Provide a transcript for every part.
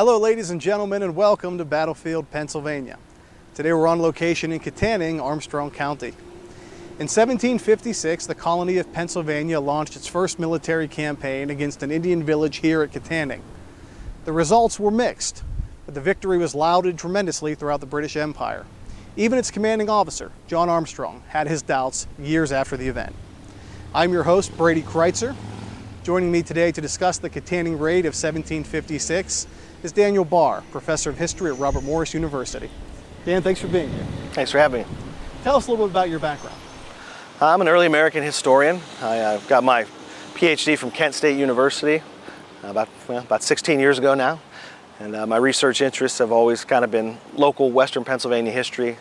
Hello ladies and gentlemen, and welcome to Battlefield, Pennsylvania. Today we're on location in Kittanning, Armstrong County. In 1756, the colony of Pennsylvania launched its first military campaign against an Indian village here at Katanning. The results were mixed, but the victory was lauded tremendously throughout the British Empire. Even its commanding officer, John Armstrong, had his doubts years after the event. I'm your host, Brady Kreitzer. Joining me today to discuss the Kittanning raid of 1756 is Daniel Barr, professor of history at Robert Morris University. Dan, thanks for being here. Thanks for having me. Tell us a little bit about your background. I'm an early American historian. I got my PhD from Kent State University about 16 years ago now. And my research interests have always kind of been local Western Pennsylvania history.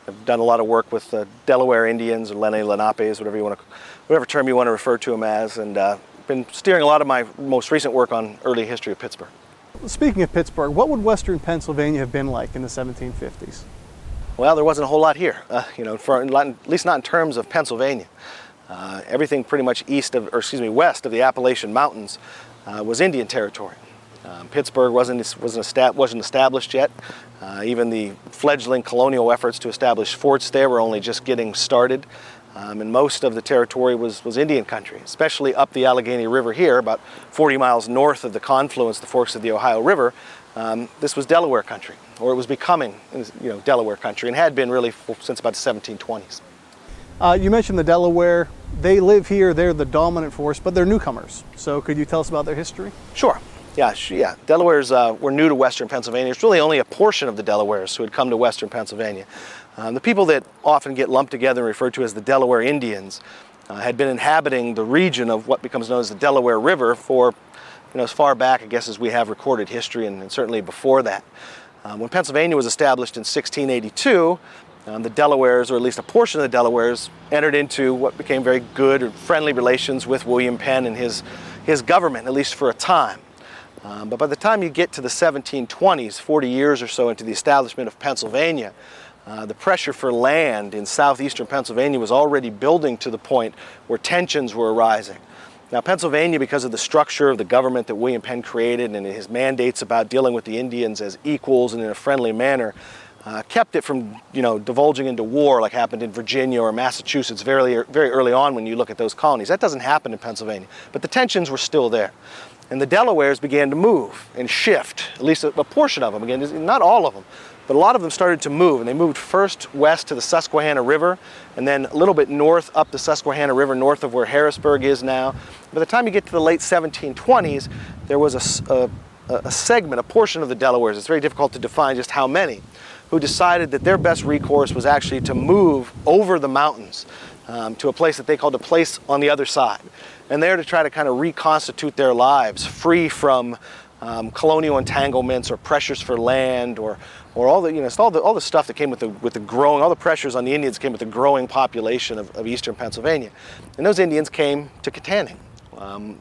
I've done a lot of work with Delaware Indians or Lenapes, whatever term you want to refer to them as, and been steering a lot of my most recent work on early history of Pittsburgh. Speaking of Pittsburgh, what would Western Pennsylvania have been like in the 1750s? Well, there wasn't a whole lot here, at least not in terms of Pennsylvania. Everything pretty much west of the Appalachian Mountains was Indian territory. Pittsburgh wasn't established yet. Even the fledgling colonial efforts to establish forts there were only just getting started. And most of the territory was Indian country, especially up the Allegheny River here, about 40 miles north of the confluence, the forks of the Ohio River. This was Delaware country, or it was becoming, Delaware country, and had been really since about the 1720s. You mentioned the Delaware. They live here, they're the dominant force, but they're newcomers. So could you tell us about their history? Sure. Yeah. Delawares were new to Western Pennsylvania. It's really only a portion of the Delawares who had come to Western Pennsylvania. The people that often get lumped together and referred to as the Delaware Indians had been inhabiting the region of what becomes known as the Delaware River for, as far back, I guess, as we have recorded history, and certainly before that. When Pennsylvania was established in 1682, the Delawares, or at least a portion of the Delawares, entered into what became very good or friendly relations with William Penn and his government, at least for a time. But by the time you get to the 1720s, 40 years or so into the establishment of Pennsylvania, the pressure for land in southeastern Pennsylvania was already building to the point where tensions were arising. Now, Pennsylvania, because of the structure of the government that William Penn created and his mandates about dealing with the Indians as equals and in a friendly manner, kept it from, divulging into war like happened in Virginia or Massachusetts very, very early on when you look at those colonies. That doesn't happen in Pennsylvania, but the tensions were still there. And the Delawares began to move and shift, at least a portion of them. Again, not all of them, but a lot of them started to move. And they moved first west to the Susquehanna River, and then a little bit north up the Susquehanna River, north of where Harrisburg is now. By the time you get to the late 1720s, there was a segment, a portion of the Delawares, it's very difficult to define just how many, who decided that their best recourse was actually to move over the mountains to a place that they called a place on the other side. And there to try to kind of reconstitute their lives free from colonial entanglements or pressures for land or all the stuff that came with the growing, all the pressures on the Indians came with the growing population of eastern Pennsylvania. And those Indians came to Kittanning,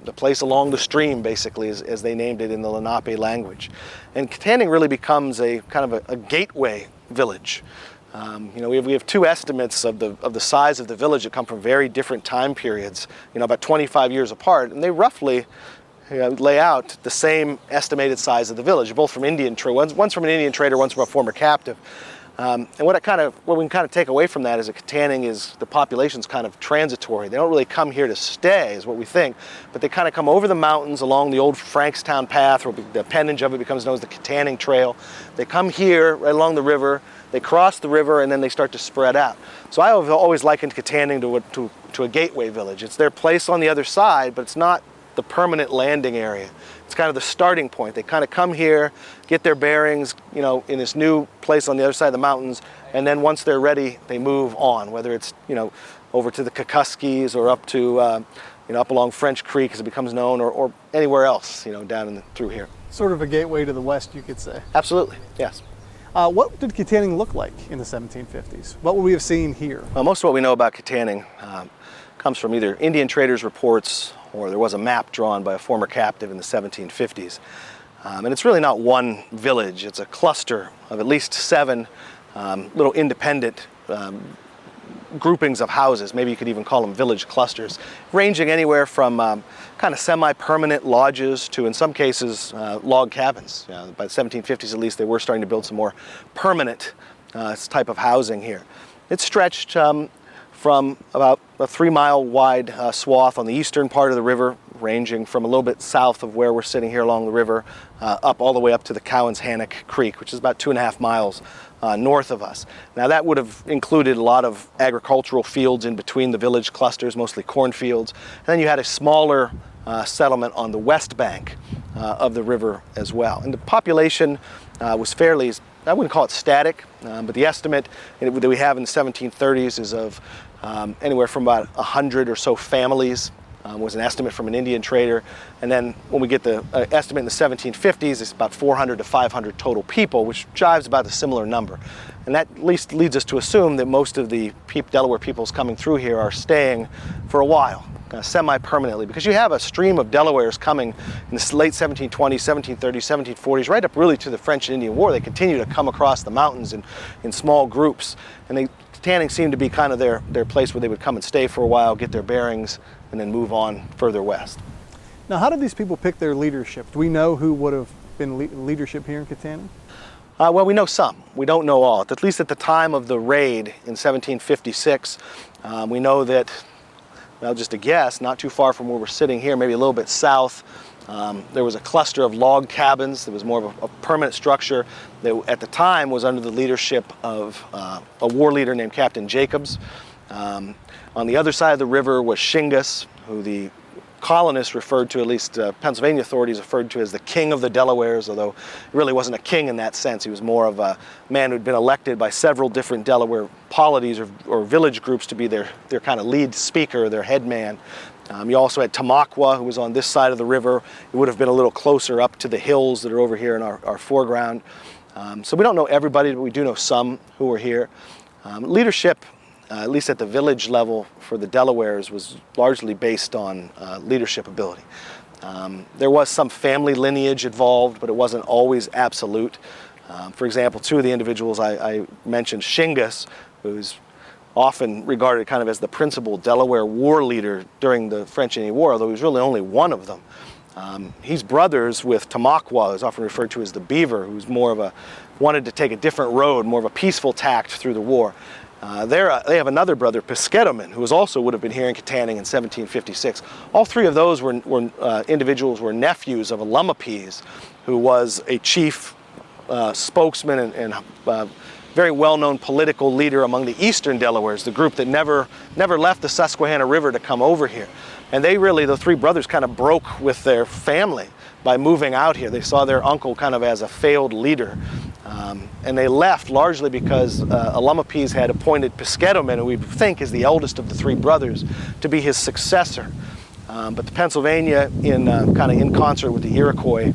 the place along the stream, basically, as they named it in the Lenape language. And Kittanning really becomes a kind of a gateway village. We have two estimates of the size of the village that come from very different time periods, about 25 years apart, and they roughly lay out the same estimated size of the village, both from Indian traders, one's from an Indian trader, one's from a former captive. And what we can kind of take away from that is that Kittanning is, the population's kind of transitory. They don't really come here to stay, is what we think, but they kind of come over the mountains along the old Frankstown path, or the appendage of it becomes known as the Kittanning Trail. They come here right along the river, they cross the river, and then they start to spread out. So I have always likened Kittanning to a gateway village. It's their place on the other side, but it's not the permanent landing area. It's kind of the starting point. They kind of come here, get their bearings, in this new place on the other side of the mountains, and then once they're ready, they move on, whether it's, over to the Kakuskis or up to, up along French Creek, as it becomes known, or anywhere else, down through here. Sort of a gateway to the west, you could say. Absolutely, yes. What did Kittanning look like in the 1750s? What would we have seen here? Well, most of what we know about Kittanning comes from either Indian traders' reports, or there was a map drawn by a former captive in the 1750s. And it's really not one village. It's a cluster of at least 7 little independent groupings of houses. Maybe you could even call them village clusters, ranging anywhere from kind of semi-permanent lodges to, in some cases, log cabins. By the 1750s, at least, they were starting to build some more permanent type of housing here. It stretched from about a 3-mile wide swath on the eastern part of the river, ranging from a little bit south of where we're sitting here along the river, up all the way up to the Cowan's Hannock Creek, which is about 2.5 miles north of us. Now that would have included a lot of agricultural fields in between the village clusters, mostly cornfields. And then you had a smaller settlement on the west bank of the river as well. And the population was fairly, I wouldn't call it static, but the estimate that we have in the 1730s is of anywhere from about 100 or so families. Was an estimate from an Indian trader. And then when we get the estimate in the 1750s, it's about 400 to 500 total people, which jives about a similar number. And that at least leads us to assume that most of the Delaware peoples coming through here are staying for a while, semi-permanently, because you have a stream of Delawares coming in the late 1720s, 1730s, 1740s, right up really to the French and Indian War. They continue to come across the mountains in small groups. And Katanning seemed to be kind of their place where they would come and stay for a while, get their bearings, and then move on further west. Now, how did these people pick their leadership? Do we know who would have been leadership here in Kittanning? Well, we know some. We don't know all. At least at the time of the raid in 1756, we know that, well, just a guess, not too far from where we're sitting here, maybe a little bit south, there was a cluster of log cabins. There was more of a permanent structure that at the time was under the leadership of a war leader named Captain Jacobs. On the other side of the river was Shingus, who the colonists referred to, at least Pennsylvania authorities referred to as the king of the Delawares, although he really wasn't a king in that sense. He was more of a man who'd been elected by several different Delaware polities or village groups to be their kind of lead speaker, their head man. You also had Tamaqua, who was on this side of the river. It would have been a little closer up to the hills that are over here in our foreground. So we don't know everybody, but we do know some who were here. Leadership, at least at the village level for the Delawares, was largely based on leadership ability. There was some family lineage involved, but it wasn't always absolute. For example, two of the individuals I mentioned, Shingus, who's often regarded kind of as the principal Delaware war leader during the French and Indian War, although he was really only one of them. He's brothers with Tamaqua, who's often referred to as the Beaver, who's wanted to take a different road, more of a peaceful tact through the war. They have another brother, Piscataman, who would have been here in Kittanning in 1756. All three of those individuals were nephews of a Lumapese, who was a chief spokesman and very well-known political leader among the eastern Delawares, the group that never left the Susquehanna River to come over here. And the three brothers kind of broke with their family by moving out here. They saw their uncle kind of as a failed leader. And they left largely because a Lumapese had appointed Piscataman, who we think is the eldest of the three brothers, to be his successor. But the Pennsylvania, kind of in concert with the Iroquois,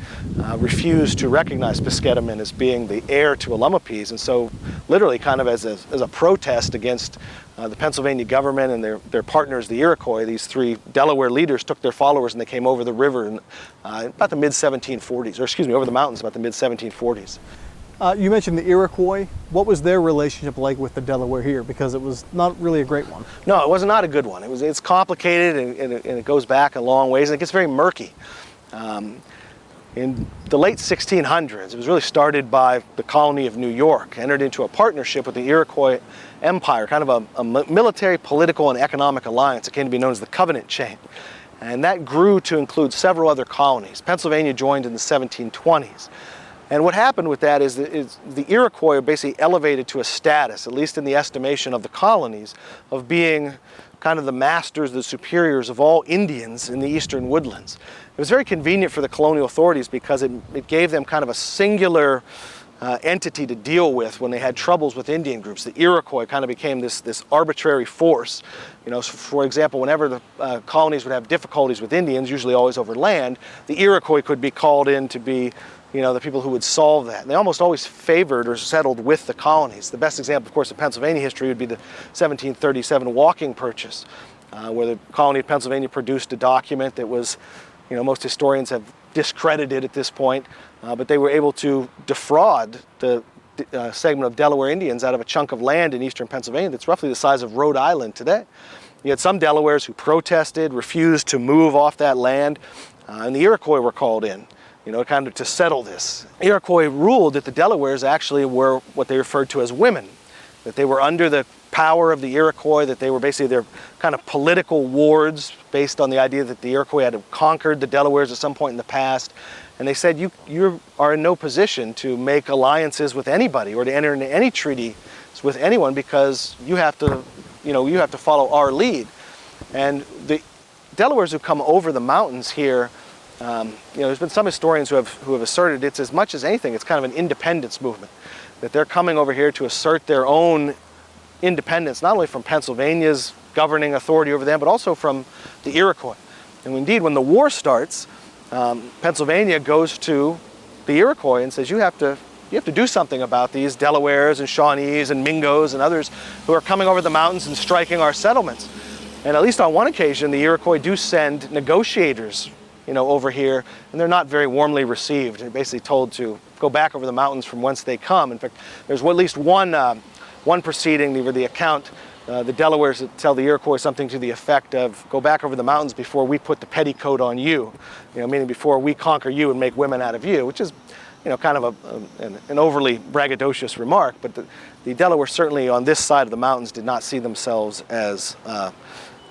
refused to recognize Piscataman as being the heir to a Lumapese, and so literally kind of as a protest against the Pennsylvania government and their partners, the Iroquois, these three Delaware leaders took their followers and they came over the river in about the mid-1740s, or excuse me, over the mountains about the mid-1740s. You mentioned the Iroquois. What was their relationship like with the Delaware here? Because it was not really a great one. No, it was not a good one. It's complicated and it goes back a long ways and it gets very murky. In the late 1600s, it was really started by the colony of New York, entered into a partnership with the Iroquois Empire, kind of a military, political, and economic alliance that came to be known as the Covenant Chain. And that grew to include several other colonies. Pennsylvania joined in the 1720s. And what happened with that is the Iroquois are basically elevated to a status, at least in the estimation of the colonies, of being kind of the masters, the superiors of all Indians in the eastern woodlands. It was very convenient for the colonial authorities because it gave them kind of a singular entity to deal with when they had troubles with Indian groups. The Iroquois kind of became this arbitrary force. So for example, whenever the colonies would have difficulties with Indians, usually always over land, the Iroquois could be called in to be the people who would solve that. And they almost always favored or settled with the colonies. The best example, of course, of Pennsylvania history would be the 1737 walking purchase, where the colony of Pennsylvania produced a document that was, most historians have discredited at this point, but they were able to defraud the segment of Delaware Indians out of a chunk of land in eastern Pennsylvania that's roughly the size of Rhode Island today. You had some Delawares who protested, refused to move off that land, and the Iroquois were called in, kind of to settle this. Iroquois ruled that the Delawares actually were what they referred to as women, that they were under the power of the Iroquois, that they were basically their kind of political wards based on the idea that the Iroquois had conquered the Delawares at some point in the past. And they said, you are in no position to make alliances with anybody or to enter into any treaty with anyone because you have to follow our lead. And the Delawares who come over the mountains here, there's been some historians who have asserted it's as much as anything, it's kind of an independence movement, that they're coming over here to assert their own independence, not only from Pennsylvania's governing authority over them, but also from the Iroquois. And indeed, when the war starts, Pennsylvania goes to the Iroquois and says, you have to do something about these Delawares and Shawnees and Mingos and others who are coming over the mountains and striking our settlements. And at least on one occasion, the Iroquois do send negotiators, over here, and they're not very warmly received. They're basically told to go back over the mountains from whence they come. In fact, there's at least one proceeding where the account, the Delawares tell the Iroquois something to the effect of, go back over the mountains before we put the petticoat on you, meaning before we conquer you and make women out of you, which is kind of an overly braggadocious remark, but the Delaware certainly on this side of the mountains did not see themselves as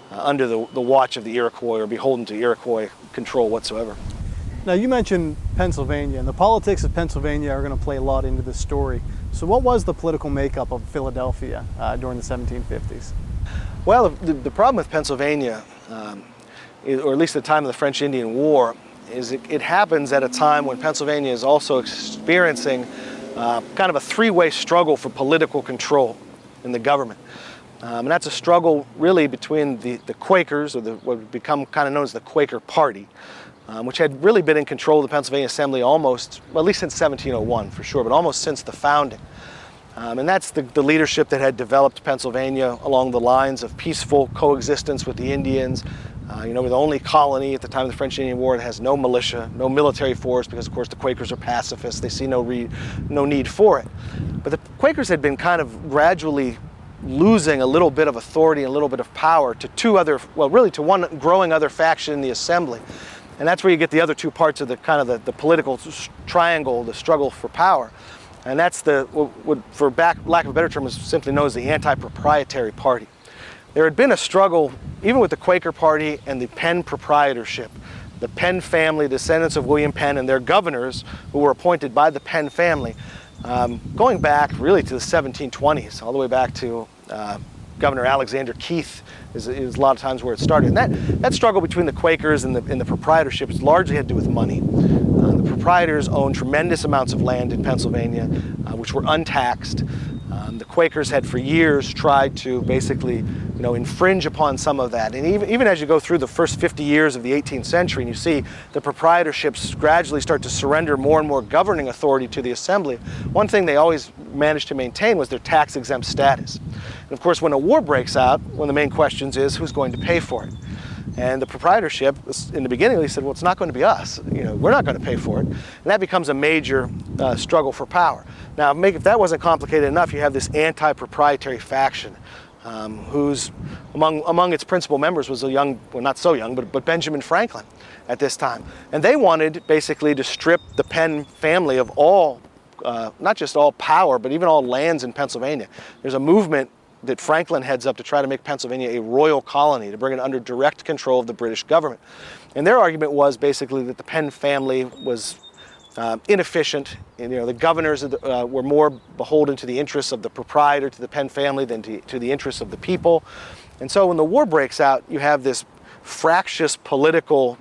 under the watch of the Iroquois or beholden to Iroquois control whatsoever. Now you mentioned Pennsylvania, and the politics of Pennsylvania are going to play a lot into this story. So what was the political makeup of Philadelphia during the 1750s? Well, the problem with Pennsylvania, or at least at the time of the French-Indian War, is it happens at a time when Pennsylvania is also experiencing kind of a three-way struggle for political control in the government. And that's a struggle really between the Quakers, or what would become kind of known as the Quaker Party, which had really been in control of the Pennsylvania Assembly almost, well, at least since 1701 for sure, but almost since the founding. And that's the leadership that had developed Pennsylvania along the lines of peaceful coexistence with the Indians. We're the only colony at the time of the French-Indian War that has no militia, no military force, because of course the Quakers are pacifists. They see no need for it. But the Quakers had been kind of gradually losing a little bit of authority and a little bit of power to one growing other faction in the Assembly. And that's where you get the other two parts of the political triangle, the struggle for power. And that's lack of a better term, is simply known as the anti-proprietary party. There had been a struggle, even with the Quaker Party and the Penn proprietorship. The Penn family, descendants of William Penn, and their governors, who were appointed by the Penn family, going back really to the 1720s, all the way back to Governor Alexander Keith is a lot of times where it started. And that struggle between the Quakers and the proprietorship is largely had to do with money. The proprietors owned tremendous amounts of land in Pennsylvania, which were untaxed. The Quakers had for years tried to basically infringe upon some of that. And even as you go through the first 50 years of the 18th century and you see the proprietorships gradually start to surrender more and more governing authority to the Assembly, one thing they always managed to maintain was their tax-exempt status. And of course, when a war breaks out, one of the main questions is who's going to pay for it? And the proprietorship, in the beginning, they said, well, it's not going to be us. We're not going to pay for it. And that becomes a major struggle for power. Now, if that wasn't complicated enough, you have this anti-proprietary faction, whose among its principal members was a young, well, not so young, but Benjamin Franklin at this time. And they wanted basically to strip the Penn family of all, not just all power, but even all lands in Pennsylvania. There's a movement that Franklin heads up to try to make Pennsylvania a royal colony, to bring it under direct control of the British government. And their argument was basically that the Penn family was inefficient. And, the governors were more beholden to the interests of the proprietor, to the Penn family, than to the interests of the people. And so when the war breaks out, you have this fractious political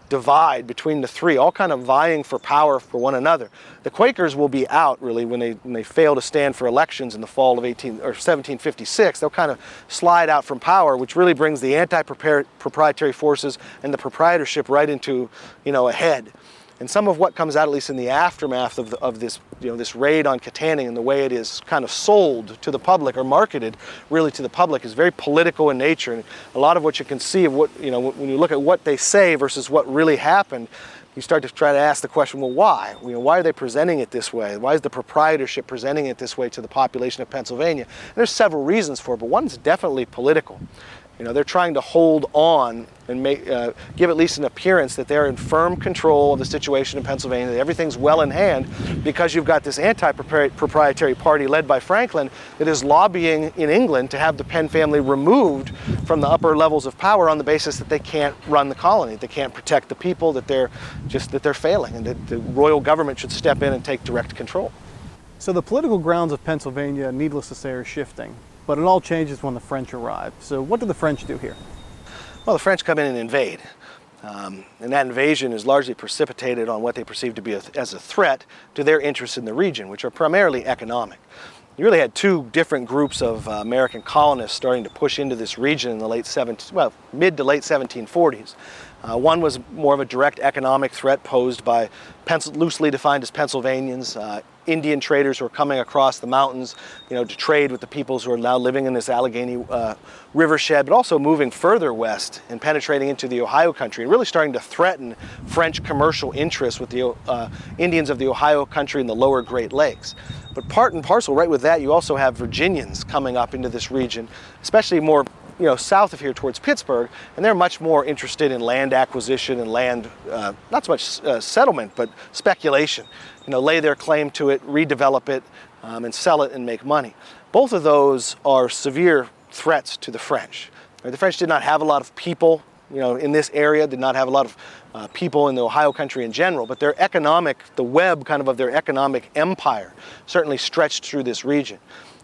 divide between the three, all kind of vying for power for one another. The Quakers will be out really when they fail to stand for elections in the fall of 1756. They'll kind of slide out from power, which really brings the anti-proprietary forces and the proprietorship right into a head. And some of what comes out, at least in the aftermath of this, this raid on Kittanning and the way it is kind of sold to the public or marketed really to the public, is very political in nature. And a lot of what you can see of what, when you look at what they say versus what really happened, you start to try to ask the question, well, why? Why are they presenting it this way? Why is the proprietorship presenting it this way to the population of Pennsylvania? And there's several reasons for it, but one's definitely political. They're trying to hold on and give at least an appearance that they're in firm control of the situation in Pennsylvania, that everything's well in hand, because you've got this anti-proprietary party led by Franklin that is lobbying in England to have the Penn family removed from the upper levels of power on the basis that they can't run the colony, they can't protect the people, that they're failing, and that the royal government should step in and take direct control. So the political grounds of Pennsylvania, needless to say, are shifting. But it all changes when the French arrive. So what do the French do here? Well, the French come in and invade. And that invasion is largely precipitated on what they perceive to be as a threat to their interests in the region, which are primarily economic. You really had two different groups of American colonists starting to push into this region in the mid to late 1740s. One was more of a direct economic threat posed by loosely defined as Pennsylvanians, Indian traders who are coming across the mountains, to trade with the peoples who are now living in this Allegheny rivershed, but also moving further west and penetrating into the Ohio country and really starting to threaten French commercial interests with the Indians of the Ohio country and the lower Great Lakes. But part and parcel, right with that, you also have Virginians coming up into this region, especially more south of here towards Pittsburgh, and they're much more interested in land acquisition and land, not so much settlement, but speculation. Lay their claim to it, redevelop it, and sell it and make money. Both of those are severe threats to the French. The French did not have a lot of people, in this area, did not have a lot of people in the Ohio country in general, but the web kind of their economic empire certainly stretched through this region.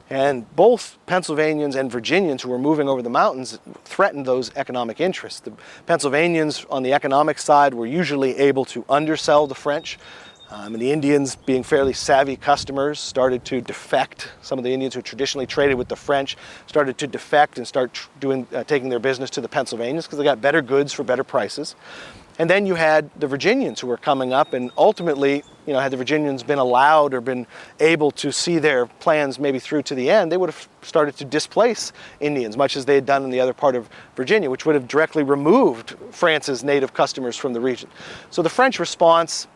And both Pennsylvanians and Virginians who were moving over the mountains threatened those economic interests. The Pennsylvanians on the economic side were usually able to undersell the French, and the Indians, being fairly savvy customers, started to defect. Some of the Indians who traditionally traded with the French started to defect and start taking their business to the Pennsylvanians because they got better goods for better prices. And then you had the Virginians who were coming up, and ultimately, had the Virginians been allowed or been able to see their plans maybe through to the end, they would have started to displace Indians, much as they had done in the other part of Virginia, which would have directly removed France's native customers from the region. So the French response,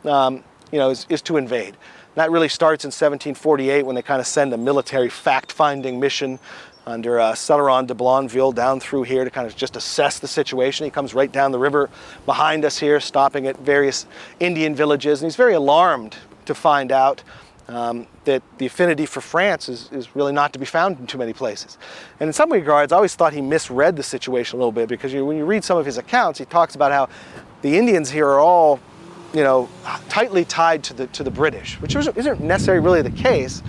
is to invade. That really starts in 1748 when they kind of send a military fact-finding mission under Celeron de Blainville down through here to kind of just assess the situation. He comes right down the river behind us here, stopping at various Indian villages, and he's very alarmed to find out that the affinity for France is really not to be found in too many places. And in some regards, I always thought he misread the situation a little bit, because when you read some of his accounts, he talks about how the Indians here are all tightly tied to the British, which isn't necessarily really the case,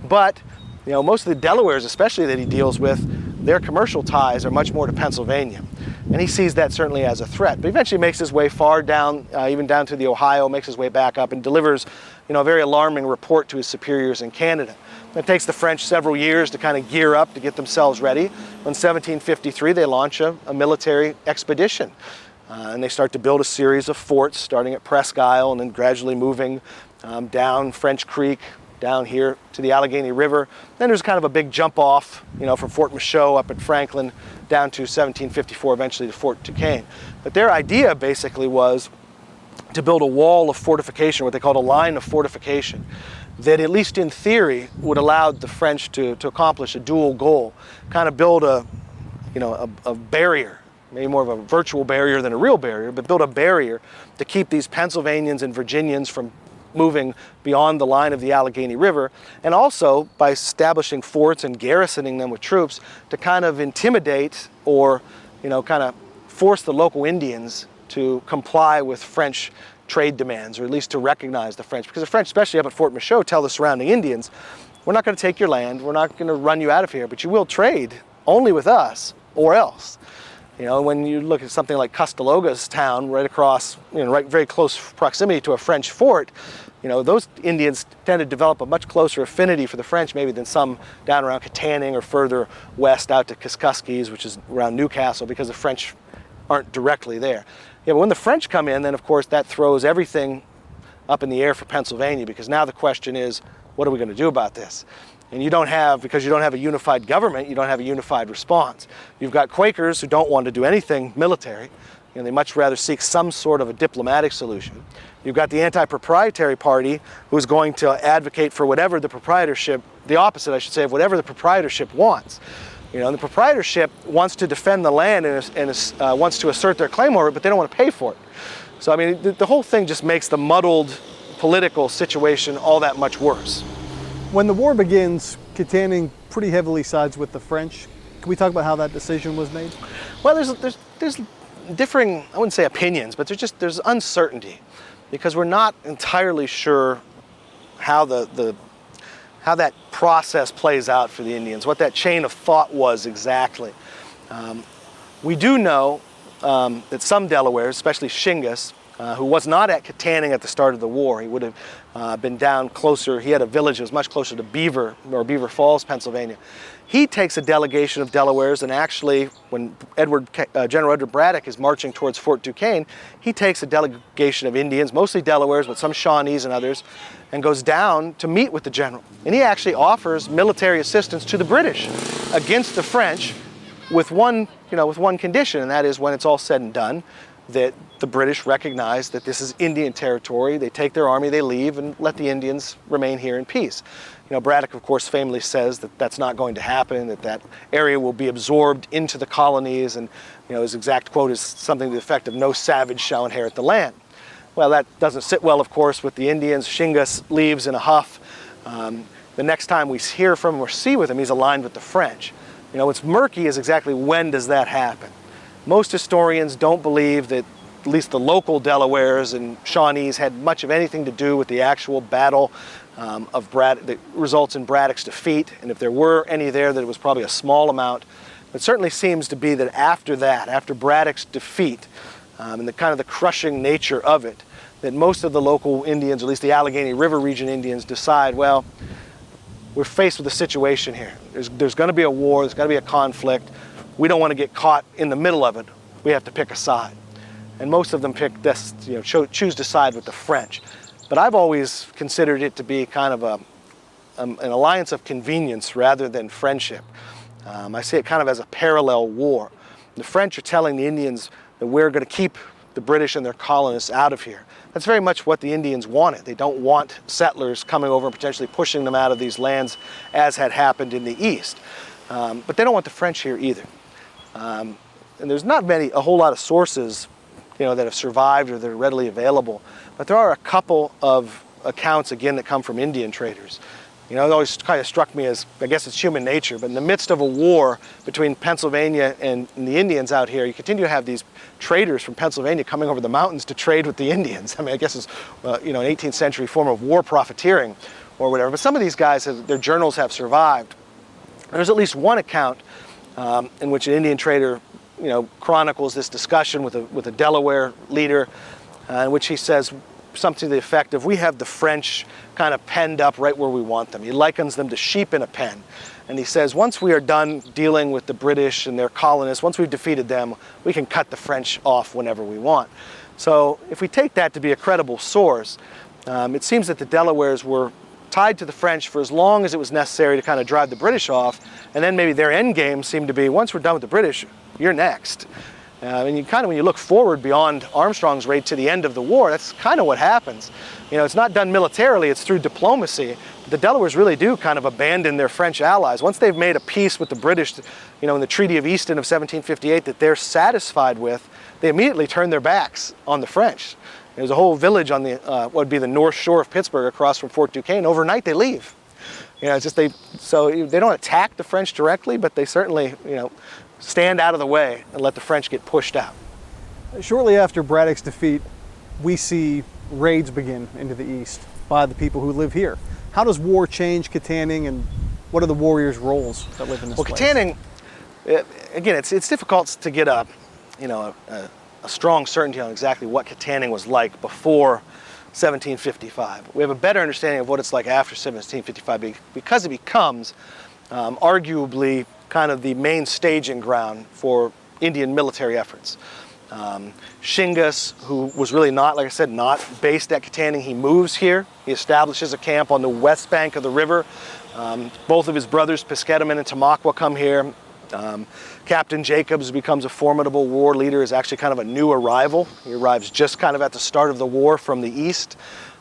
but most of the Delawares, especially that he deals with, their commercial ties are much more to Pennsylvania, and he sees that certainly as a threat. But eventually makes his way far down, even down to the Ohio, makes his way back up and delivers, a very alarming report to his superiors in Canada. It takes the French several years to kind of gear up to get themselves ready. In 1753, they launch a military expedition. And they start to build a series of forts, starting at Presque Isle and then gradually moving down French Creek, down here to the Allegheny River. Then there's kind of a big jump off, from Fort Michaud up at Franklin down to 1754, eventually to Fort Duquesne. But their idea basically was to build a wall of fortification, what they called a line of fortification, that at least in theory would allow the French to accomplish a dual goal, kind of build a barrier, maybe more of a virtual barrier than a real barrier, but build a barrier to keep these Pennsylvanians and Virginians from moving beyond the line of the Allegheny River, and also by establishing forts and garrisoning them with troops to kind of intimidate or, kind of force the local Indians to comply with French trade demands, or at least to recognize the French. Because the French, especially up at Fort Michaud, tell the surrounding Indians, we're not going to take your land, we're not going to run you out of here, but you will trade only with us or else. When you look at something like Custaloga's town, right across, right very close proximity to a French fort, those Indians tend to develop a much closer affinity for the French maybe than some down around Kittanning or further west out to Kaskaskia, which is around Newcastle, because the French aren't directly there. But when the French come in, then of course that throws everything up in the air for Pennsylvania, because now the question is, what are we going to do about this? And because you don't have a unified government, you don't have a unified response. You've got Quakers who don't want to do anything military. They much rather seek some sort of a diplomatic solution. You've got the anti-proprietary party who's going to advocate for whatever the proprietorship, the opposite I should say, of whatever the proprietorship wants. The proprietorship wants to defend the land and wants to assert their claim over it, but they don't want to pay for it. So I mean, the whole thing just makes the muddled political situation all that much worse. When the war begins, Kittanning pretty heavily sides with the French. Can we talk about how that decision was made? Well, there's differing, I wouldn't say opinions, but there's uncertainty, because we're not entirely sure how how that process plays out for the Indians, what that chain of thought was exactly. We do know that some Delawares, especially Shingas, who was not at Kittanning at the start of the war, he would have been down closer. He had a village that was much closer to Beaver Falls, Pennsylvania. He takes a delegation of Delawares, and actually, when General Edward Braddock is marching towards Fort Duquesne, he takes a delegation of Indians, mostly Delawares, but some Shawnees and others, and goes down to meet with the general. And he actually offers military assistance to the British against the French, with one condition, and that is, when it's all said and done, that the British recognize that this is Indian territory. They take their army, they leave, and let the Indians remain here in peace. Braddock, of course, famously says that that's not going to happen, that area will be absorbed into the colonies, and his exact quote is something to the effect of, "No savage shall inherit the land." Well, that doesn't sit well, of course, with the Indians. Shingas leaves in a huff. The next time we hear from him or see with him, he's aligned with the French. What's murky is exactly when does that happen. Most historians don't believe that at least the local Delawares and Shawnees had much of anything to do with the actual battle that results in Braddock's defeat, and if there were any there, that it was probably a small amount. It certainly seems to be that after Braddock's defeat, and the crushing nature of it, that most of the local Indians, or at least the Allegheny River region Indians, decide, well, we're faced with a situation here. There's going to be a war, there's going to be a conflict. We don't want to get caught in the middle of it. We have to pick a side. And most of them choose to side with the French. But I've always considered it to be kind of an alliance of convenience rather than friendship. I see it kind of as a parallel war. The French are telling the Indians that we're going to keep the British and their colonists out of here. That's very much what the Indians wanted. They don't want settlers coming over and potentially pushing them out of these lands, as had happened in the East. But they don't want the French here either. And there's not a whole lot of sources that have survived or that are readily available. But there are a couple of accounts, again, that come from Indian traders. It always kind of struck me as, I guess it's human nature, but in the midst of a war between Pennsylvania and the Indians out here, you continue to have these traders from Pennsylvania coming over the mountains to trade with the Indians. I mean, I guess it's an 18th century form of war profiteering or whatever. But some of these guys, their journals have survived. There's at least one account in which an Indian trader chronicles this discussion with a Delaware leader, in which he says something to the effect of, we have the French kind of penned up right where we want them. He likens them to sheep in a pen. And he says, once we are done dealing with the British and their colonists, once we've defeated them, we can cut the French off whenever we want. So if we take that to be a credible source, it seems that the Delawares were tied to the French for as long as it was necessary to kind of drive the British off, and then maybe their end game seemed to be, once we're done with the British, you're next. And when you look forward beyond Armstrong's raid to the end of the war, that's kind of what happens. It's not done militarily, it's through diplomacy. The Delawares really do kind of abandon their French allies. Once they've made a peace with the British, in the Treaty of Easton of 1758 that they're satisfied with, they immediately turn their backs on the French. There's a whole village on what would be the north shore of Pittsburgh across from Fort Duquesne. Overnight they leave. So they don't attack the French directly, but they certainly, stand out of the way and let the French get pushed out. Shortly after Braddock's defeat, we see raids begin into the east by the people who live here. How does war change Kittanning, and what are the warriors' roles that live in this place? Kittanning, again, it's difficult to get a strong certainty on exactly what Kittanning was like before 1755. We have a better understanding of what it's like after 1755 because it becomes arguably kind of the main staging ground for Indian military efforts. Shingas, who was really not, like I said, not based at Kittanning, he moves here. He establishes a camp on the west bank of the river. Both of his brothers, Piscatamin and Tamaqua, come here. Captain Jacobs becomes a formidable war leader, is actually kind of a new arrival. He arrives just kind of at the start of the war from the east.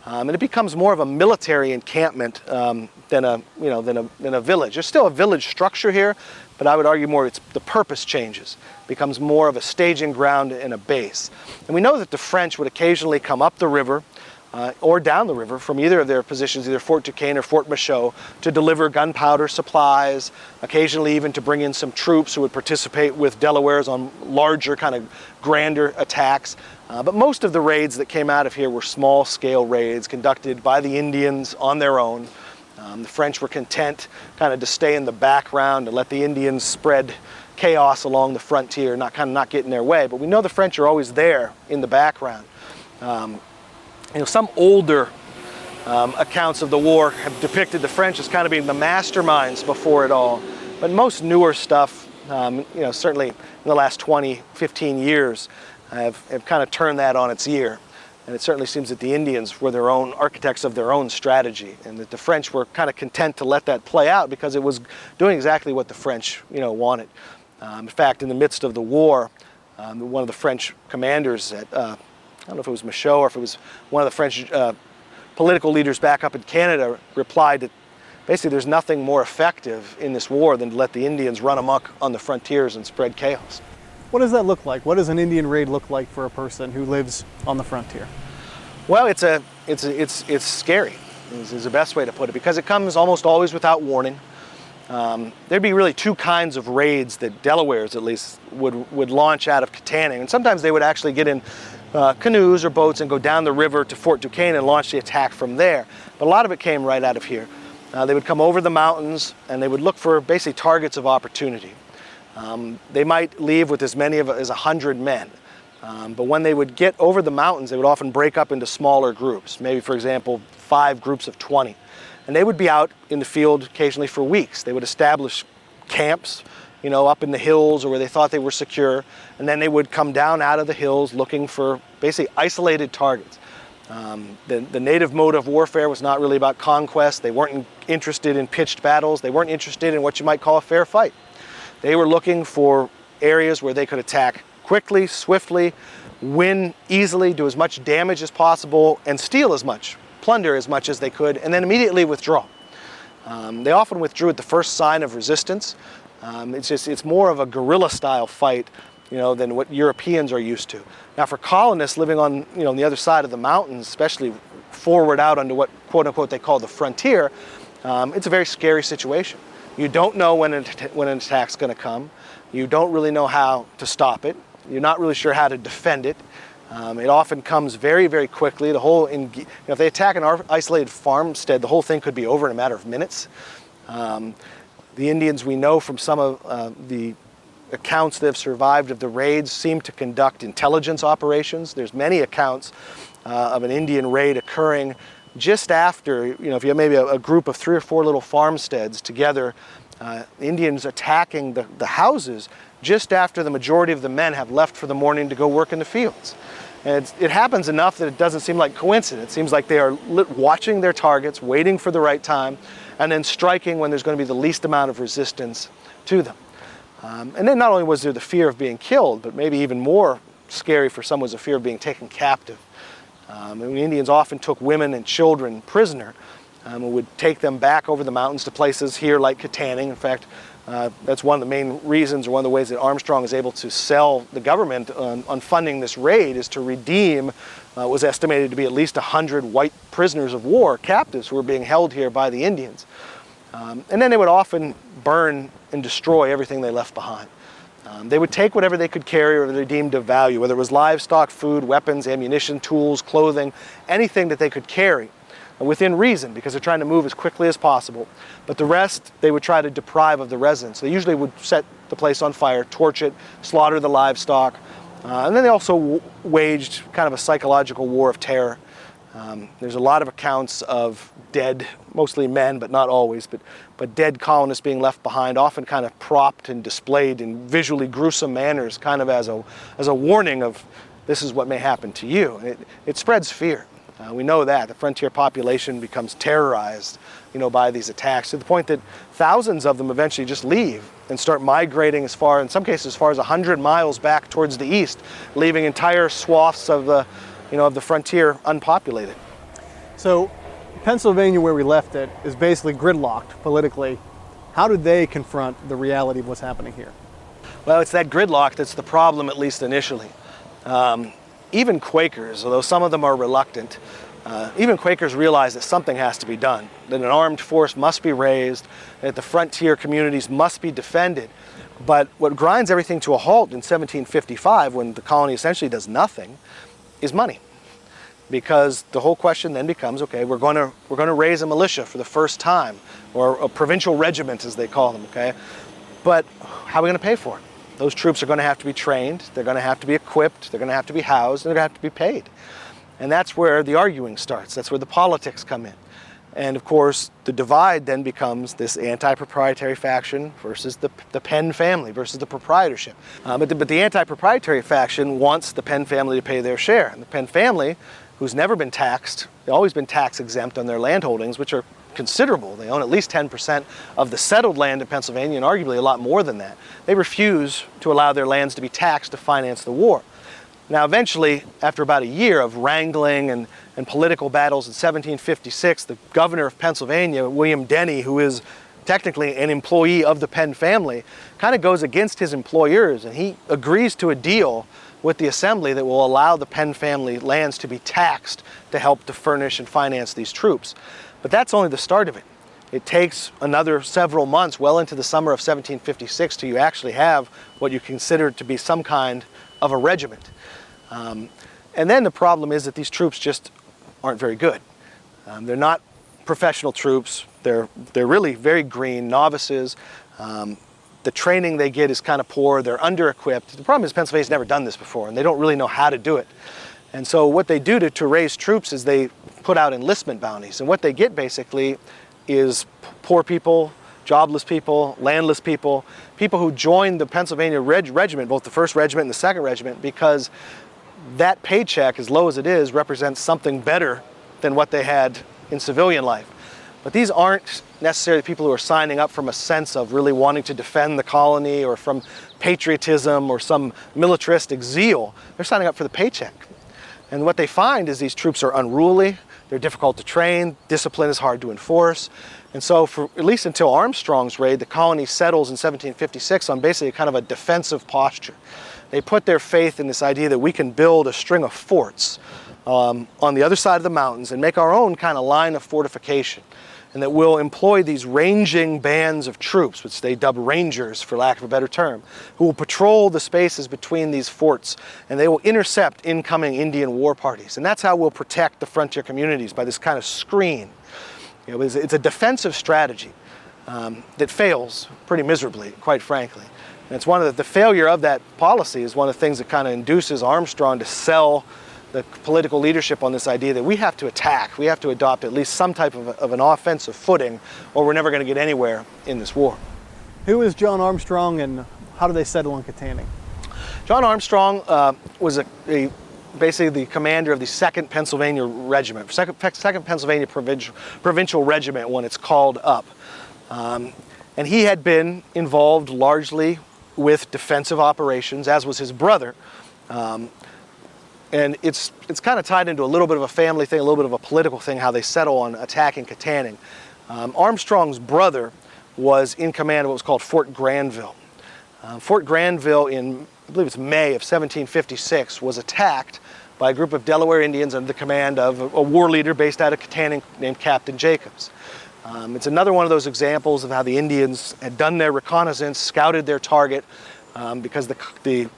And it becomes more of a military encampment than a village. There's still a village structure here, but I would argue more the purpose changes. It becomes more of a staging ground and a base. And we know that the French would occasionally come up the river or down the river from either of their positions, either Fort Duquesne or Fort Michaud, to deliver gunpowder supplies, occasionally even to bring in some troops who would participate with Delawares on larger, kind of grander attacks. But most of the raids that came out of here were small-scale raids conducted by the Indians on their own. The French were content kind of to stay in the background and let the Indians spread chaos along the frontier, not get in their way. But we know the French are always there in the background. Some older accounts of the war have depicted the French as kind of being the masterminds before it all. But most newer stuff, certainly in the last 20, 15 years, have kind of turned that on its ear. And it certainly seems that the Indians were their own architects of their own strategy, and that the French were kind of content to let that play out because it was doing exactly what the French, wanted. In fact, in the midst of the war, one of the French commanders at, I don't know if it was Michaud or if it was one of the French political leaders back up in Canada, replied that basically there's nothing more effective in this war than to let the Indians run amok on the frontiers and spread chaos. What does that look like? What does an Indian raid look like for a person who lives on the frontier? Well, it's scary, is the best way to put it, because it comes almost always without warning. There'd be really two kinds of raids that Delawares, at least, would launch out of Kittanning. And sometimes they would actually get in canoes or boats and go down the river to Fort Duquesne and launch the attack from there. But a lot of it came right out of here. They would come over the mountains and they would look for basically targets of opportunity. They might leave with as many as 100 men. But when they would get over the mountains, they would often break up into smaller groups, maybe, for example, 5 groups of 20. And they would be out in the field occasionally for weeks. They would establish camps, up in the hills or where they thought they were secure. And then they would come down out of the hills looking for basically isolated targets. The native mode of warfare was not really about conquest. They weren't interested in pitched battles. They weren't interested in what you might call a fair fight. They were looking for areas where they could attack quickly, swiftly, win easily, do as much damage as possible, and steal as much, plunder as much as they could, and then immediately withdraw. They often withdrew at the first sign of resistance. It's more of a guerrilla-style fight, than what Europeans are used to. Now, for colonists living on, on the other side of the mountains, especially forward out onto what, quote-unquote, they call the frontier, it's a very scary situation. You don't know when an attack's going to come. You don't really know how to stop it. You're not really sure how to defend it. It often comes very, very quickly. If they attack an isolated farmstead, the whole thing could be over in a matter of minutes. The Indians, we know from some of the accounts that have survived of the raids, seem to conduct intelligence operations. There's many accounts of an Indian raid occurring just after, if you have maybe a group of 3 or 4 little farmsteads together, Indians attacking the houses just after the majority of the men have left for the morning to go work in the fields. And it happens enough that it doesn't seem like coincidence. It seems like they are watching their targets, waiting for the right time, and then striking when there's going to be the least amount of resistance to them. And then not only was there the fear of being killed, but maybe even more scary for some was the fear of being taken captive. The Indians often took women and children prisoner and would take them back over the mountains to places here like Katanning. In fact, that's one of the main reasons, or one of the ways that Armstrong is able to sell the government on funding this raid, is to redeem what was estimated to be at least 100 white prisoners of war, captives who were being held here by the Indians. And then they would often burn and destroy everything they left behind. They would take whatever they could carry or they deemed of value, whether it was livestock, food, weapons, ammunition, tools, clothing, anything that they could carry within reason, because they're trying to move as quickly as possible. But the rest they would try to deprive of the residents. They usually would set the place on fire, torch it, slaughter the livestock, and then they also waged kind of a psychological war of terror. There's a lot of accounts of dead, mostly men, but not always, but dead colonists being left behind, often kind of propped and displayed in visually gruesome manners, kind of as a warning of this is what may happen to you. It spreads fear. We know that. The frontier population becomes terrorized by these attacks, to the point that thousands of them eventually just leave and start migrating as far, in some cases, as far as 100 miles back towards the east, leaving entire swaths of the frontier unpopulated. So Pennsylvania, where we left it, is basically gridlocked politically. How did they confront the reality of what's happening here? Well, it's that gridlock that's the problem, at least initially. Even Quakers, although some of them are reluctant, even Quakers realize that something has to be done, that an armed force must be raised, that the frontier communities must be defended. But what grinds everything to a halt in 1755, when the colony essentially does nothing, is money. Because the whole question then becomes, okay, we're going to raise a militia for the first time, or a provincial regiment as they call them, okay? But how are we going to pay for it? Those troops are going to have to be trained, they're going to have to be equipped, they're going to have to be housed, and they're going to have to be paid. And that's where the arguing starts. That's where the politics come in. And of course, the divide then becomes this anti-proprietary faction versus the Penn family versus the proprietorship. But the anti-proprietary faction wants the Penn family to pay their share. And the Penn family, who's never been taxed, they've always been tax exempt on their land holdings, which are considerable. They own at least 10% of the settled land in Pennsylvania, and arguably a lot more than that. They refuse to allow their lands to be taxed to finance the war. Now eventually, after about a year of wrangling and political battles in 1756, the governor of Pennsylvania, William Denny, who is technically an employee of the Penn family, kind of goes against his employers, and he agrees to a deal with the assembly that will allow the Penn family lands to be taxed to help to furnish and finance these troops. But that's only the start of it. It takes another several months, well into the summer of 1756, till you actually have what you consider to be some kind of a regiment. And then the problem is that these troops just aren't very good. They're not professional troops. They're really very green, novices. The training they get is kind of poor. They're under-equipped. The problem is Pennsylvania's never done this before, and they don't really know how to do it. And so what they do to raise troops is they put out enlistment bounties. And what they get basically is poor people, jobless people, landless people, people who join the Pennsylvania regiment, both the 1st Regiment and the 2nd Regiment, because that paycheck, as low as it is, represents something better than what they had in civilian life. But these aren't necessarily people who are signing up from a sense of really wanting to defend the colony or from patriotism or some militaristic zeal. They're signing up for the paycheck. And what they find is these troops are unruly, they're difficult to train, discipline is hard to enforce. And so for at least until Armstrong's raid, the colony settles in 1756 on basically kind of a defensive posture. They put their faith in this idea that we can build a string of forts on the other side of the mountains and make our own kind of line of fortification, and that we'll employ these ranging bands of troops, which they dub rangers for lack of a better term, who will patrol the spaces between these forts, and they will intercept incoming Indian war parties. And that's how we'll protect the frontier communities, by this kind of screen. It's a defensive strategy that fails pretty miserably, quite frankly. And it's one of the failure of that policy is one of the things that kind of induces Armstrong to sell the political leadership on this idea that we have to attack, we have to adopt at least some type of an offensive footing, or we're never going to get anywhere in this war. Who is John Armstrong, and how do they settle on Kittanning? John Armstrong was basically the commander of the 2nd Pennsylvania Regiment, 2nd Pennsylvania Provincial Regiment when it's called up. And he had been involved largely with defensive operations, as was his brother. And it's kind of tied into a little bit of a family thing, a little bit of a political thing, how they settle on attacking Katanning. Armstrong's brother was in command of what was called Fort Granville. Fort Granville in, I believe it's May of 1756, was attacked by a group of Delaware Indians under the command of a war leader based out of Kittanning named Captain Jacobs. It's another one of those examples of how the Indians had done their reconnaissance, scouted their target, because the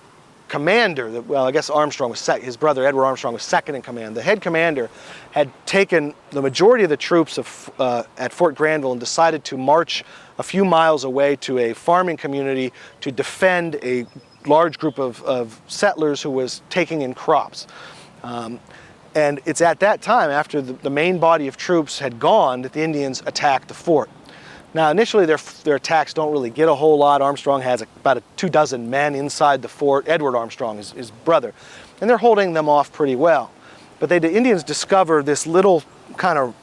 commander, well, I guess Armstrong was his brother Edward Armstrong was 2nd in command. The head commander had taken the majority of the troops at Fort Granville and decided to march a few miles away to a farming community to defend a large group of settlers who was taking in crops. And it's at that time, after the main body of troops had gone, that the Indians attacked the fort. Now, initially, their attacks don't really get a whole lot. Armstrong has about 24 men inside the fort. Edward Armstrong is his brother. And they're holding them off pretty well. But the Indians discover this little kind of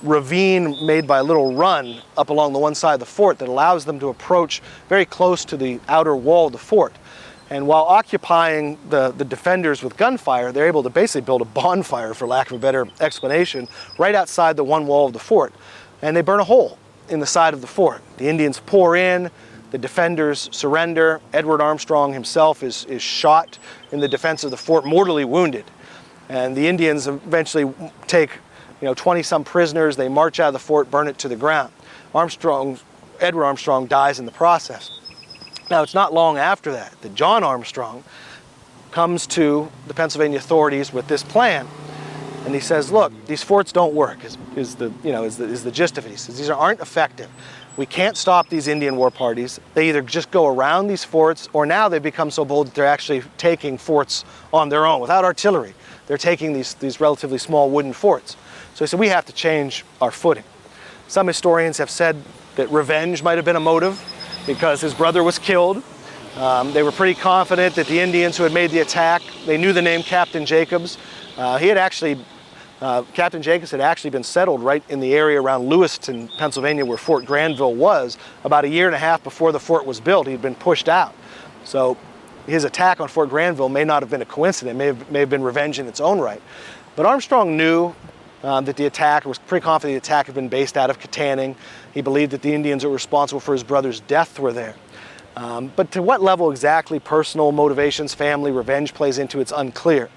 ravine made by a little run up along the one side of the fort that allows them to approach very close to the outer wall of the fort. And while occupying the defenders with gunfire, they're able to basically build a bonfire, for lack of a better explanation, right outside the one wall of the fort. And they burn a hole in the side of the fort. The Indians pour in, the defenders surrender. Edward Armstrong himself is shot in the defense of the fort, mortally wounded. And the Indians eventually take 20-some prisoners. They march out of the fort, burn it to the ground. Edward Armstrong dies in the process. Now, it's not long after that John Armstrong comes to the Pennsylvania authorities with this plan, and he says, "Look, these forts don't work." Is the gist of it. He says these aren't effective. We can't stop these Indian war parties. They either just go around these forts, or now they've become so bold that they're actually taking forts on their own without artillery. They're taking these relatively small wooden forts. So he said, we have to change our footing. Some historians have said that revenge might have been a motive, because his brother was killed. They were pretty confident that the Indians who had made the attack, they knew the name Captain Jacobs. Captain Jacobs had actually been settled right in the area around Lewiston, Pennsylvania, where Fort Granville was. About a year and a half before the fort was built, he'd been pushed out. So his attack on Fort Granville may not have been a coincidence, may have been revenge in its own right. But Armstrong knew that the attack, was pretty confident the attack had been based out of Kittanning. He believed that the Indians that were responsible for his brother's death were there. But to what level exactly personal motivations, family, revenge plays into, it's unclear.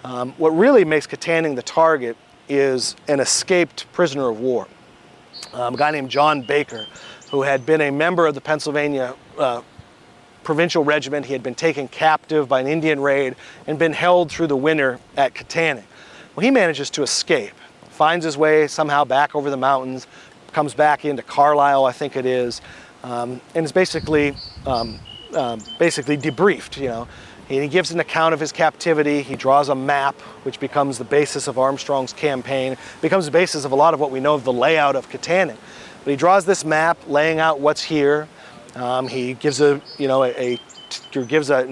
What really makes Katanning the target is an escaped prisoner of war. A guy named John Baker, who had been a member of the Pennsylvania provincial regiment. He had been taken captive by an Indian raid and been held through the winter at Kittanning. Well, he manages to escape, finds his way somehow back over the mountains, comes back into Carlisle, I think it is, and is basically debriefed. He gives an account of his captivity. He draws a map, which becomes the basis of Armstrong's campaign, becomes the basis of a lot of what we know of the layout of Kittanning. But he draws this map laying out what's here. He gives an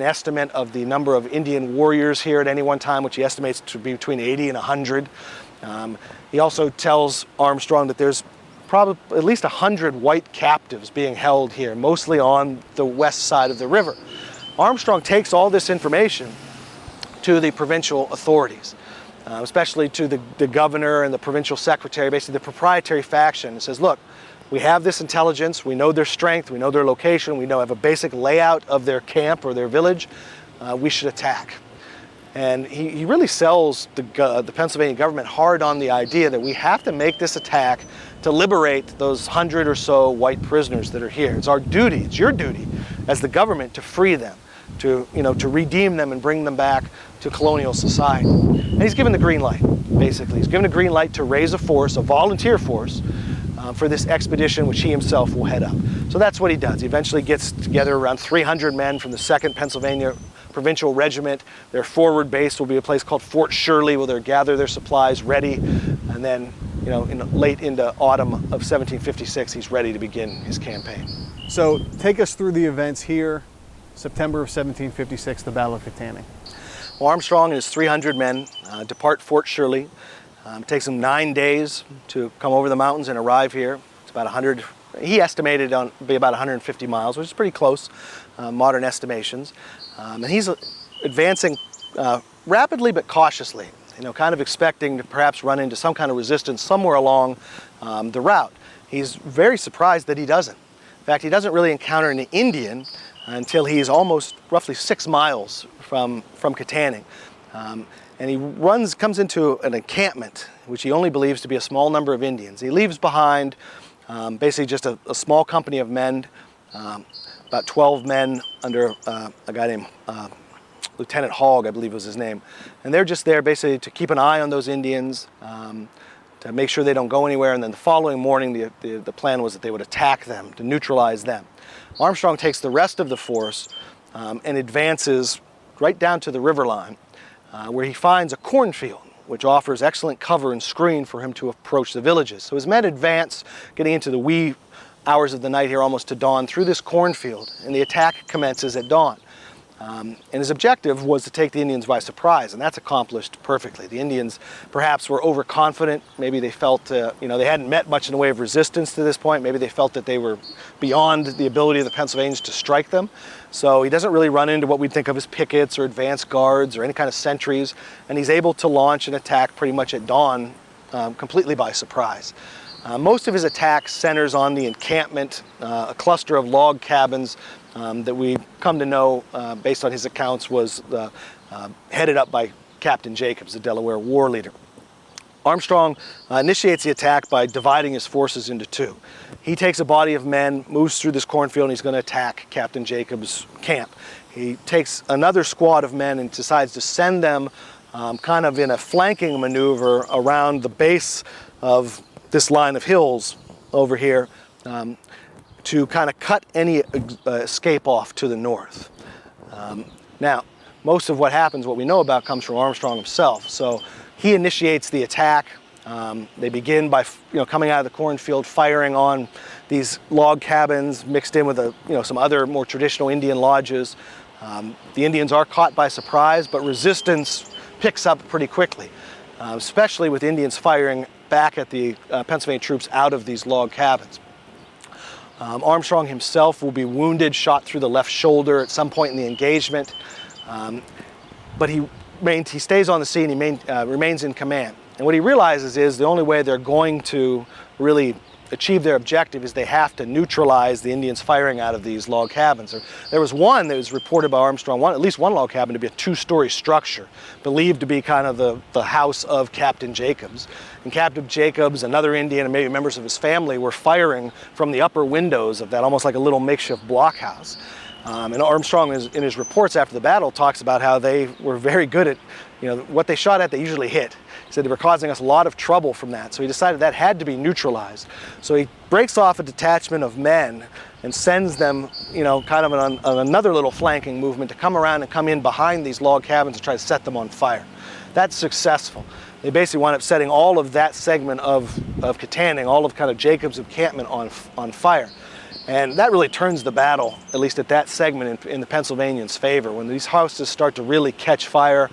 estimate of the number of Indian warriors here at any one time, which he estimates to be between 80 and 100. He also tells Armstrong that there's probably at least 100 white captives being held here, mostly on the west side of the river. Armstrong takes all this information to the provincial authorities, especially to the governor and the provincial secretary, basically the proprietary faction, and says, look, we have this intelligence, we know their strength, we know their location, we have a basic layout of their camp or their village, we should attack. And he really sells the Pennsylvania government hard on the idea that we have to make this attack to liberate those 100 or so white prisoners that are here. It's our duty, it's your duty as the government to free them, to redeem them and bring them back to colonial society. And he's given the green light, basically. He's given a green light to raise a force, a volunteer force, for this expedition, which he himself will head up. So that's what he does. He eventually gets together around 300 men from the 2nd Pennsylvania Provincial Regiment. Their forward base will be a place called Fort Shirley, where they'll gather their supplies ready. And then, late into autumn of 1756, he's ready to begin his campaign. So take us through the events here, September of 1756, the Battle of Kittanning. Well, Armstrong and his 300 men depart Fort Shirley. It takes them 9 days to come over the mountains and arrive here. It's about 100, he estimated on be about 150 miles, which is pretty close, modern estimations. And he's advancing rapidly but cautiously, kind of expecting to perhaps run into some kind of resistance somewhere along the route. He's very surprised that he doesn't. In fact, he doesn't really encounter an Indian until he's almost roughly 6 miles from Katanning. And he comes into an encampment, which he only believes to be a small number of Indians. He leaves behind basically just a small company of men, about 12 men under a guy named Lieutenant Hogg, I believe was his name. And they're just there basically to keep an eye on those Indians, to make sure they don't go anywhere. And then the following morning, the plan was that they would attack them, to neutralize them. Armstrong takes the rest of the force and advances right down to the river line, where he finds a cornfield, which offers excellent cover and screen for him to approach the villages. So his men advance, getting into the wee hours of the night here, almost to dawn, through this cornfield, and the attack commences at dawn. And his objective was to take the Indians by surprise, and that's accomplished perfectly. The Indians perhaps were overconfident. Maybe they felt, they hadn't met much in the way of resistance to this point. Maybe they felt that they were beyond the ability of the Pennsylvanians to strike them. So he doesn't really run into what we'd think of as pickets or advanced guards or any kind of sentries, and he's able to launch an attack pretty much at dawn, completely by surprise. Most of his attack centers on the encampment, a cluster of log cabins that we come to know, based on his accounts, was headed up by Captain Jacobs, the Delaware war leader. Armstrong initiates the attack by dividing his forces into two. He takes a body of men, moves through this cornfield, and he's going to attack Captain Jacobs' camp. He takes another squad of men and decides to send them kind of in a flanking maneuver around the base of this line of hills over here, to kind of cut any escape off to the north. Now, most of what happens, what we know about, comes from Armstrong himself. So he initiates the attack. They begin by coming out of the cornfield, firing on these log cabins mixed in with some other more traditional Indian lodges. The Indians are caught by surprise, but resistance picks up pretty quickly, especially with Indians firing back at the Pennsylvania troops out of these log cabins. Armstrong himself will be wounded, shot through the left shoulder at some point in the engagement, but he stays on the scene, he remains in command. And what he realizes is the only way they're going to really achieve their objective is they have to neutralize the Indians firing out of these log cabins. There was one that was reported by Armstrong, at least one log cabin, to be a two-story structure, believed to be kind of the house of Captain Jacobs. And Captain Jacobs, another Indian, and maybe members of his family were firing from the upper windows of that, almost like a little makeshift blockhouse. And Armstrong, in his reports after the battle, talks about how they were very good at, what they shot at, they usually hit. He said they were causing us a lot of trouble from that, so he decided that had to be neutralized. So he breaks off a detachment of men and sends them, kind of on another little flanking movement to come around and come in behind these log cabins and try to set them on fire. That's successful. They basically wind up setting all of that segment of Kittanning, all of kind of Jacobs' encampment on fire. And that really turns the battle, at least at that segment, in the Pennsylvanians' favor. When these houses start to really catch fire,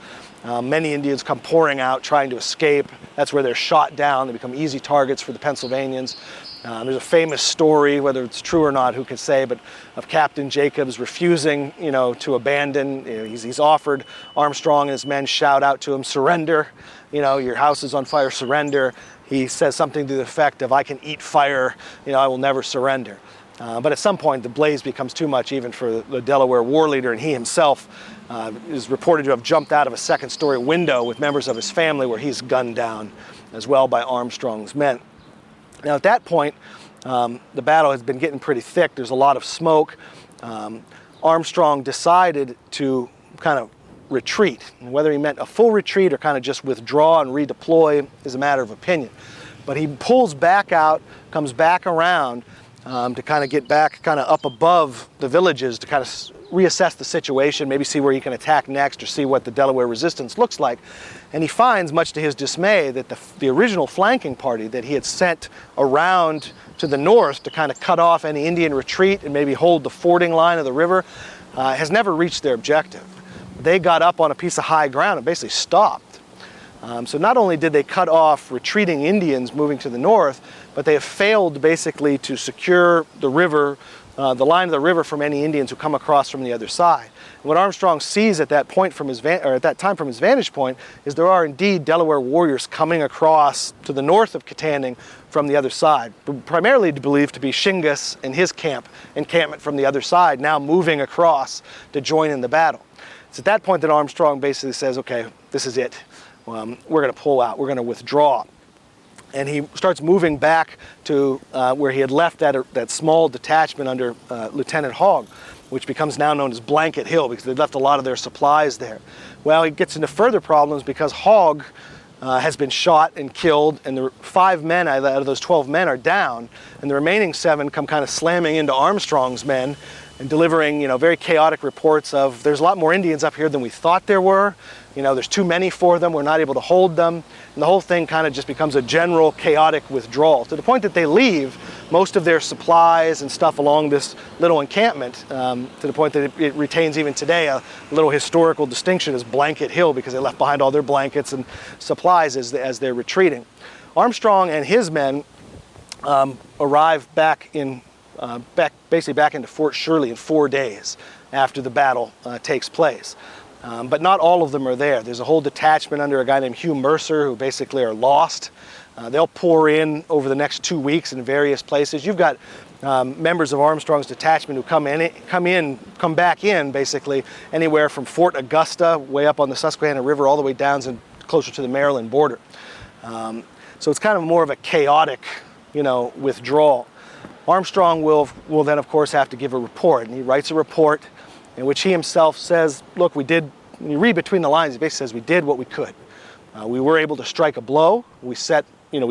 many Indians come pouring out trying to escape. That's where they're shot down. They become easy targets for the Pennsylvanians. There's a famous story, whether it's true or not, who can say, but of Captain Jacobs refusing, to abandon. He's offered. Armstrong and his men shout out to him, "Surrender, your house is on fire, surrender." He says something to the effect of, "I can eat fire, I will never surrender." But at some point, the blaze becomes too much even for the Delaware war leader, and he himself is reported to have jumped out of a second-story window with members of his family, where he's gunned down as well by Armstrong's men. Now, at that point, the battle has been getting pretty thick. There's a lot of smoke. Armstrong decided to kind of retreat. And whether he meant a full retreat or kind of just withdraw and redeploy is a matter of opinion. But he pulls back out, comes back around, to kind of get back kind of up above the villages to kind of reassess the situation, maybe see where he can attack next or see what the Delaware resistance looks like. And he finds, much to his dismay, that the original flanking party that he had sent around to the north to kind of cut off any Indian retreat and maybe hold the fording line of the river has never reached their objective. They got up on a piece of high ground and basically stopped. So not only did they cut off retreating Indians moving to the north, but they have failed basically to secure the river, the line of the river, from any Indians who come across from the other side. And what Armstrong sees at that point from at that time from his vantage point is there are indeed Delaware warriors coming across to the north of Katanning from the other side, primarily believed to be Shingas and his encampment from the other side, now moving across to join in the battle. It's at that point that Armstrong basically says, "Okay, this is it. We're going to pull out. We're going to withdraw." And he starts moving back to where he had left that small detachment under Lieutenant Hogg, which becomes now known as Blanket Hill, because they'd left a lot of their supplies there. Well, he gets into further problems because Hogg has been shot and killed, and the 5 men out of those 12 men are down, and the remaining 7 come kind of slamming into Armstrong's men, and delivering, very chaotic reports of there's a lot more Indians up here than we thought there were. There's too many for them, we're not able to hold them. And the whole thing kind of just becomes a general chaotic withdrawal to the point that they leave most of their supplies and stuff along this little encampment, to the point that it retains even today a little historical distinction as Blanket Hill, because they left behind all their blankets and supplies as they're retreating. Armstrong and his men arrive basically back into Fort Shirley in 4 days after the battle takes place. But not all of them are there. There's a whole detachment under a guy named Hugh Mercer who basically are lost. They'll pour in over the next 2 weeks in various places. You've got members of Armstrong's detachment who come back in basically anywhere from Fort Augusta, way up on the Susquehanna River, all the way down and closer to the Maryland border. So it's kind of more of a chaotic, withdrawal. Armstrong will then, of course, have to give a report, and he writes a report in which he himself says, look, when you read between the lines, he basically says, we did what we could. We were able to strike a blow. We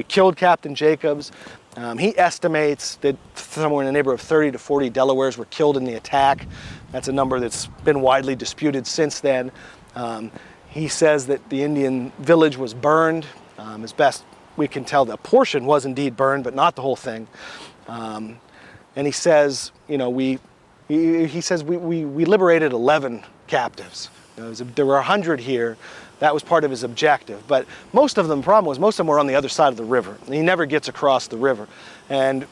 killed Captain Jacobs. He estimates that somewhere in the neighborhood of 30 to 40 Delawares were killed in the attack. That's a number that's been widely disputed since then. He says that the Indian village was burned. As best we can tell, a portion was indeed burned, but not the whole thing. And he says, we liberated 11 captives. There were 100 here. That was part of his objective. But most of them, the problem was most of them were on the other side of the river. He never gets across the river. And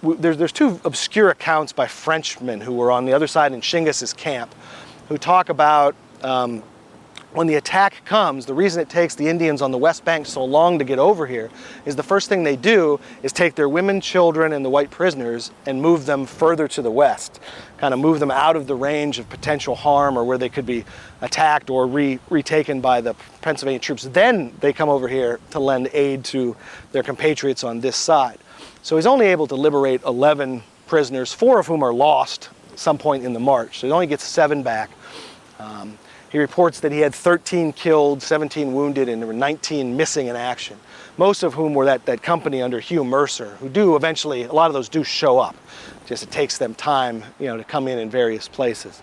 there's two obscure accounts by Frenchmen who were on the other side in Shingus's camp who talk about when the attack comes, the reason it takes the Indians on the West Bank so long to get over here is the first thing they do is take their women, children, and the white prisoners and move them further to the west, kind of move them out of the range of potential harm or where they could be attacked or retaken by the Pennsylvania troops. Then they come over here to lend aid to their compatriots on this side. So he's only able to liberate 11 prisoners, 4 of whom are lost at some point in the march. So he only gets 7 back. He reports that he had 13 killed, 17 wounded, and there were 19 missing in action, most of whom were that company under Hugh Mercer, who do eventually, a lot of those do show up. Just it takes them time, to come in various places.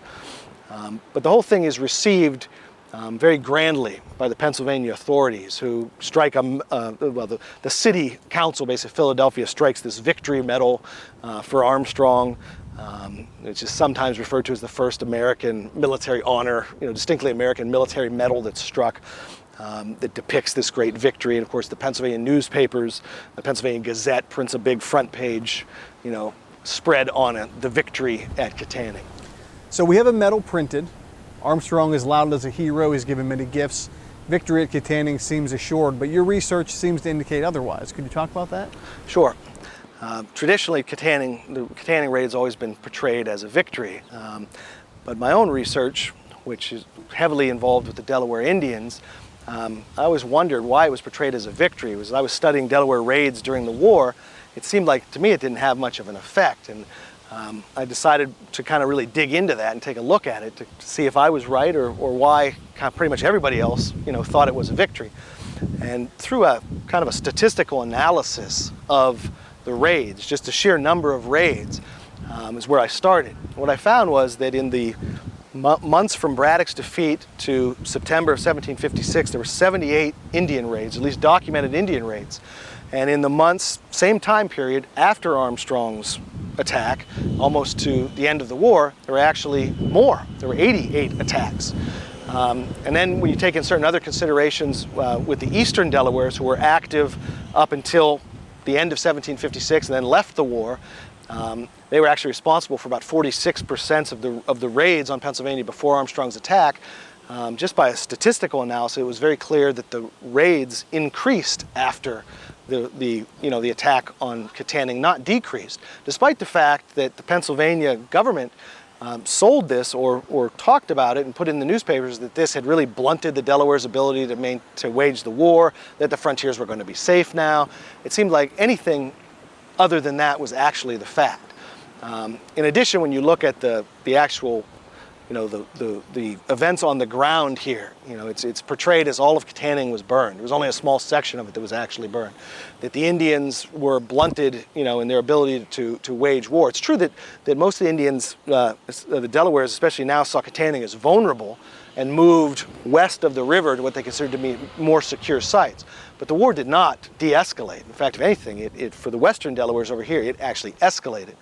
But the whole thing is received very grandly by the Pennsylvania authorities, who strike the city council, basically Philadelphia, strikes this victory medal for Armstrong. It's just sometimes referred to as the first American military honor, distinctly American military medal that's struck that depicts this great victory. And of course, the Pennsylvania newspapers, the Pennsylvania Gazette prints a big front page, spread on the victory at Kittanning. So we have a medal printed. Armstrong is lauded as a hero. He's given many gifts. Victory at Kittanning seems assured, but your research seems to indicate otherwise. Could you talk about that? Sure. Traditionally, the Kittanning raid has always been portrayed as a victory, but my own research, which is heavily involved with the Delaware Indians, I always wondered why it was portrayed as a victory. As I was studying Delaware raids during the war, it seemed like to me it didn't have much of an effect, and I decided to kind of really dig into that and take a look at it to see if I was right or why kind of pretty much everybody else thought it was a victory. And through a kind of a statistical analysis of the raids, just the sheer number of raids, is where I started. What I found was that in the months from Braddock's defeat to September of 1756, there were 78 Indian raids, at least documented Indian raids. And in the months, same time period, after Armstrong's attack, almost to the end of the war, there were actually more. There were 88 attacks. And then when you take in certain other considerations with the eastern Delawares, who were active up until the end of 1756 and then left the war, they were actually responsible for about 46% of the raids on Pennsylvania before Armstrong's attack. Just by a statistical analysis, it was very clear that the raids increased after the attack on Katanning, not decreased, despite the fact that the Pennsylvania government sold this or talked about it and put in the newspapers that this had really blunted the Delaware's ability to wage the war, that the frontiers were going to be safe now. It seemed like anything other than that was actually the fact. In addition, when you look at the actual the events on the ground here. It's portrayed as all of Kittanning was burned. There was only a small section of it that was actually burned. That the Indians were blunted, in their ability to wage war. It's true that most of the Indians, the Delawares especially now, saw Kittanning as vulnerable and moved west of the river to what they considered to be more secure sites. But the war did not de-escalate. In fact, if anything, for the western Delawares over here, it actually escalated.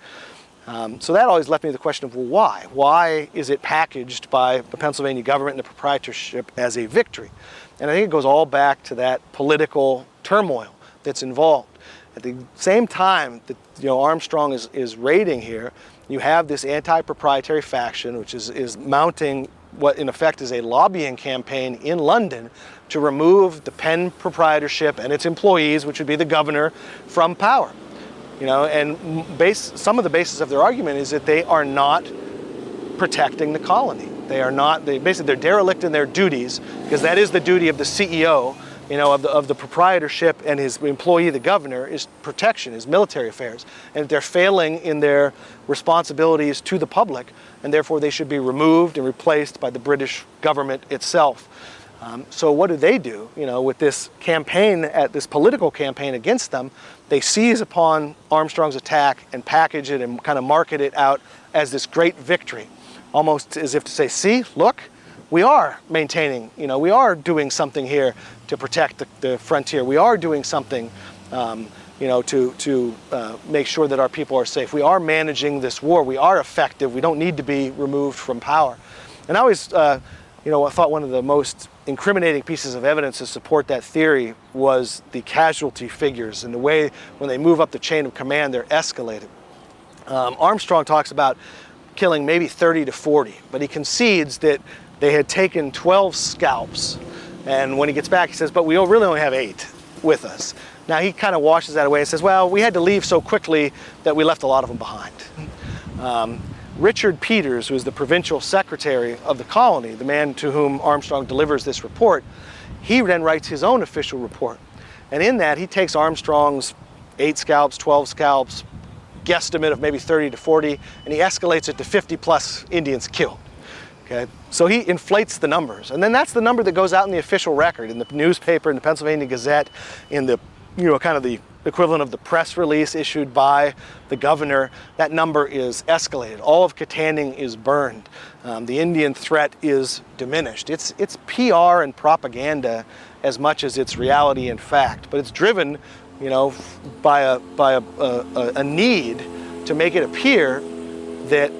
So that always left me with the question of, well, why? Why is it packaged by the Pennsylvania government and the proprietorship as a victory? And I think it goes all back to that political turmoil that's involved. At the same time that Armstrong is raiding here, you have this anti-proprietary faction, which is mounting what in effect is a lobbying campaign in London to remove the Penn proprietorship and its employees, which would be the governor, from power. And some of the basis of their argument is that they are not protecting the colony. They're derelict in their duties, because that is the duty of the CEO, of the proprietorship, and his employee, the governor, is protection, is military affairs. And they're failing in their responsibilities to the public, and therefore they should be removed and replaced by the British government itself. So what do? With this campaign, this political campaign against them, they seize upon Armstrong's attack and package it and kind of market it out as this great victory, almost as if to say, see, look, we are maintaining, we are doing something here to protect the frontier. We are doing something, to make sure that our people are safe. We are managing this war. We are effective. We don't need to be removed from power. And I always, I thought one of the most incriminating pieces of evidence to support that theory was the casualty figures and the way when they move up the chain of command, they're escalated. Armstrong talks about killing maybe 30 to 40, but he concedes that they had taken 12 scalps. And when he gets back, he says, but we really only have 8 with us. Now he kind of washes that away and says, well, we had to leave so quickly that we left a lot of them behind. Richard Peters, who is the provincial secretary of the colony, the man to whom Armstrong delivers this report, he then writes his own official report. And in that, he takes Armstrong's 8 scalps, 12 scalps, guesstimate of maybe 30 to 40, and he escalates it to 50 plus Indians killed. Okay? So he inflates the numbers. And then that's the number that goes out in the official record, in the newspaper, in the Pennsylvania Gazette, in the, kind of the equivalent of the press release issued by the governor. That number is escalated. All of Katanning is burned. The Indian threat is diminished. It's PR and propaganda as much as it's reality and fact, but it's driven, by a need to make it appear that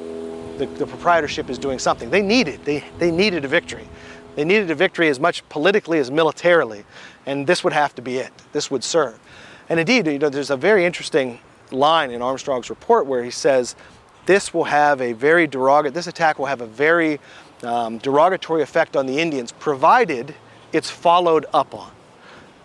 the proprietorship is doing something. They needed a victory. They needed a victory as much politically as militarily, and this would have to be it. This would serve. And indeed, there's a very interesting line in Armstrong's report where he says, this attack will have a very derogatory effect on the Indians, provided it's followed up on.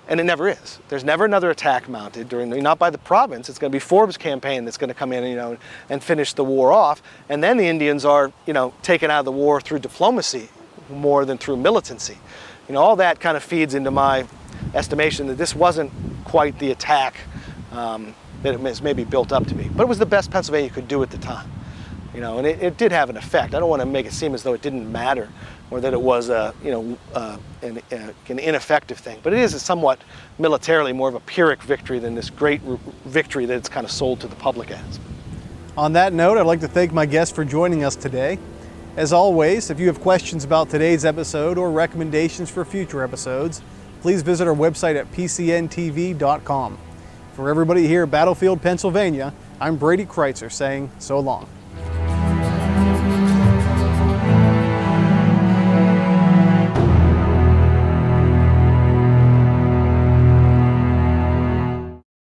And it never is. There's never another attack mounted not by the province. It's going to be Forbes' campaign that's going to come in, and finish the war off. And then the Indians are, taken out of the war through diplomacy more than through militancy. All that kind of feeds into my estimation that this wasn't quite the attack that it was maybe built up to be. But it was the best Pennsylvania could do at the time. And it did have an effect. I don't want to make it seem as though it didn't matter or that it was an ineffective thing. But it is a somewhat militarily more of a Pyrrhic victory than this great victory that it's kind of sold to the public as. On that note, I'd like to thank my guest for joining us today. As always, if you have questions about today's episode or recommendations for future episodes, please visit our website at pcntv.com. For everybody here at Battlefield, Pennsylvania, I'm Brady Kreitzer saying so long.